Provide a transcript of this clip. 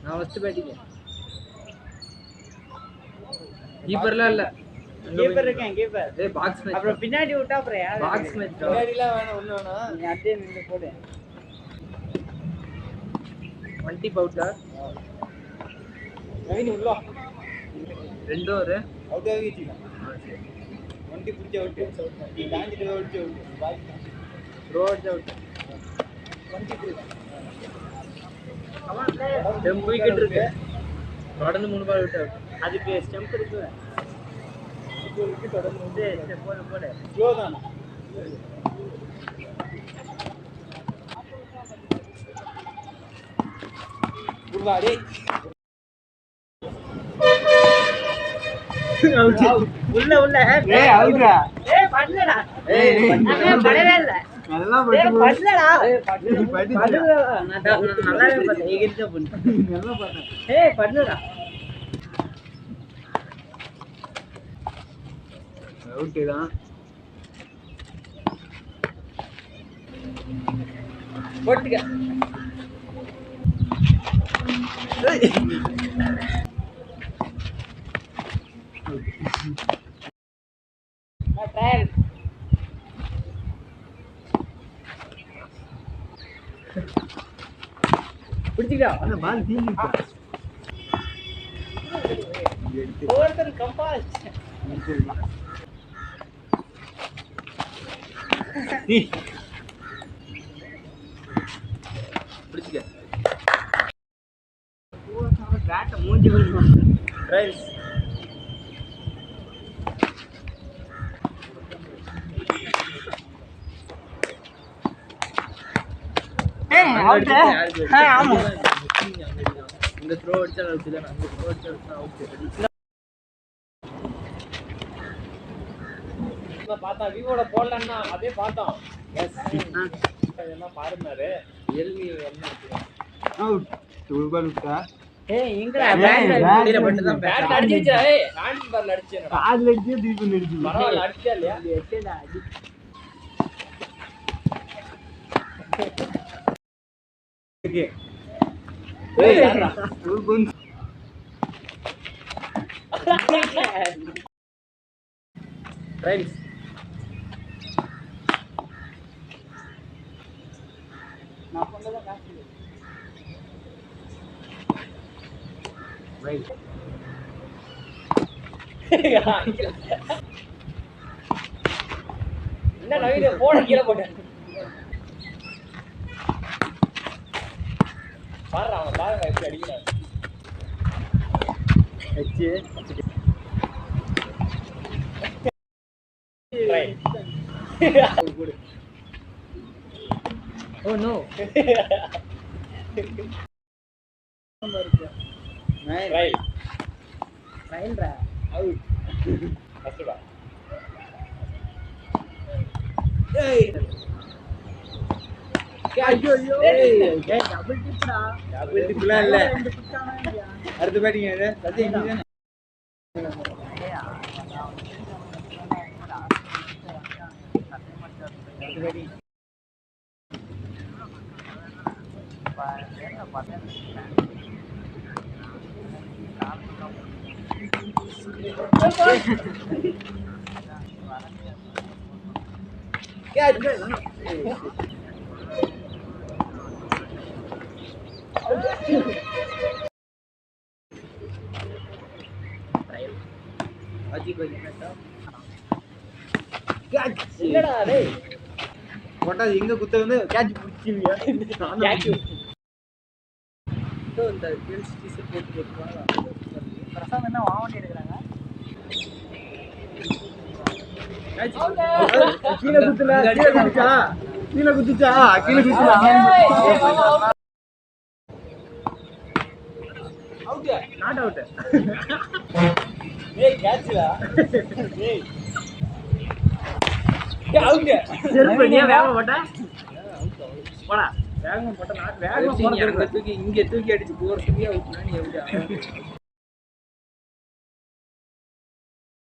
நான் first batting. கீப்பர்லாம் இல்ல. Keeper இருக்கேன் கீப்பர். டேய் பாக்ஸ் மேட்ச். அப்புறம் பின்னாடி விட்டா அப்புறம் யார்? Box match. பின்னாடிலாம் வேணாம் ஒண்ணு வேணாம். நீ அப்படியே நின்னு போடு. 20 பவுட்டர். நவீன் உள்ள. 2 ஓவர். அவுட் ஆகிச்சு. 20 புடிச்சு அவுட். நீ தாண்டிட்டு அவுட். பால். Throw out. 20 புடி. ஸ்டெம்ப் விக்கெட் இருக்கு. தொடர்ந்து 3 பால் விட்டு அவுட். அதுக்கு ஸ்டெம்ப் இருக்கு. இப்போ விக்கெட் தொடர்ந்து வந்து ஸ்டெப் போடு. ஸ்லோ தானா? குர்வாடி. உள்ள ஏய் அவுட்ரா. ஏய் பண்ணலடா. ஏய் பண்ணவே இல்ல. நல்லா பண்ணலடா. பண்ணலடா. நான் நல்லாவே பண்ணேன். எகிரிச்ச பண்ணேன். நல்லா பண்ணேன். ஏய் பண்ணலடா. அவுட் தான். போட்டுக்க. ட்ரையல். பிடிச்சிக்கா. அந்த பால் தீங்கிட்டா. ஒருத்தர் கம்பாஸ். பிடிச்சிக்க. பேட்ட மூஞ்சி விழுணும். ட்ரையல். ஆமா. இந்த த்ரோ அடிச்சா அவுட் இல்ல. அந்த த்ரோ அடிச்சா அவுட். பார்த்தா விவோட போடலன்னா அதே பார்த்தோம். எஸ் இதெல்லாம் பாருனாரு. ரியல்மி என்ன அவுட். 2 பால் விட்டா. ஏய் எங்கடா பேட் மட்டும் தான் பேட் அடிச்சா. ஏய் ஹேண்ட் பால் அடிச்சேன். கால்ல அடிச்சு திருப்பி அடிச்சு. பரவாயில்ல அடிச்சா இல்லையா? எட்டடா அடி. ஓகே. ஏய் யாரா? ஒரு குன். ரைட். நான் பண்ணத காசு. ரைட். என்ன நவீன போட கீழ போட்டேன். பாரு அவன் பாருங்க எப்படி அடிக்கிறான். வெச்சு. ரைட். Oh no. ரைட். ரைட்ரா. அவுட். ஃபர்ஸ்ட்டா. ஏய். ஐயோ ஏய் டபுள் டிப்டா. டபுள் டிப்ல இல்ல. அடுத்த பேட்டிங் யாரு? சத்யா இங்க தான. என்னடா டேய் போட்டா எங்க குத்த வந்து கேட்ச் பிடிச்சிருவியா? கேட்ச் இதோ இந்த கேர்ள்ஸ் டீஷர்ட் போட்டு போறாங்க. பிரசாந்த் என்ன வாவண்டி எடுக்கறாங்க? கீழ குத்துல கீழ குத்துச்சா கீழ குத்துச்சா அவுட் நாட் அவுட். ஏய் கேட்ச்டா. ஏய் அவுட். செல்ஃப் நீ வேகமா போடா. போடா வேகமா போடா. நாட் வேகமா போறத தூக்கி இங்க தூக்கி அடிச்சு போறதுக்கு அவுட். நீ எப்படி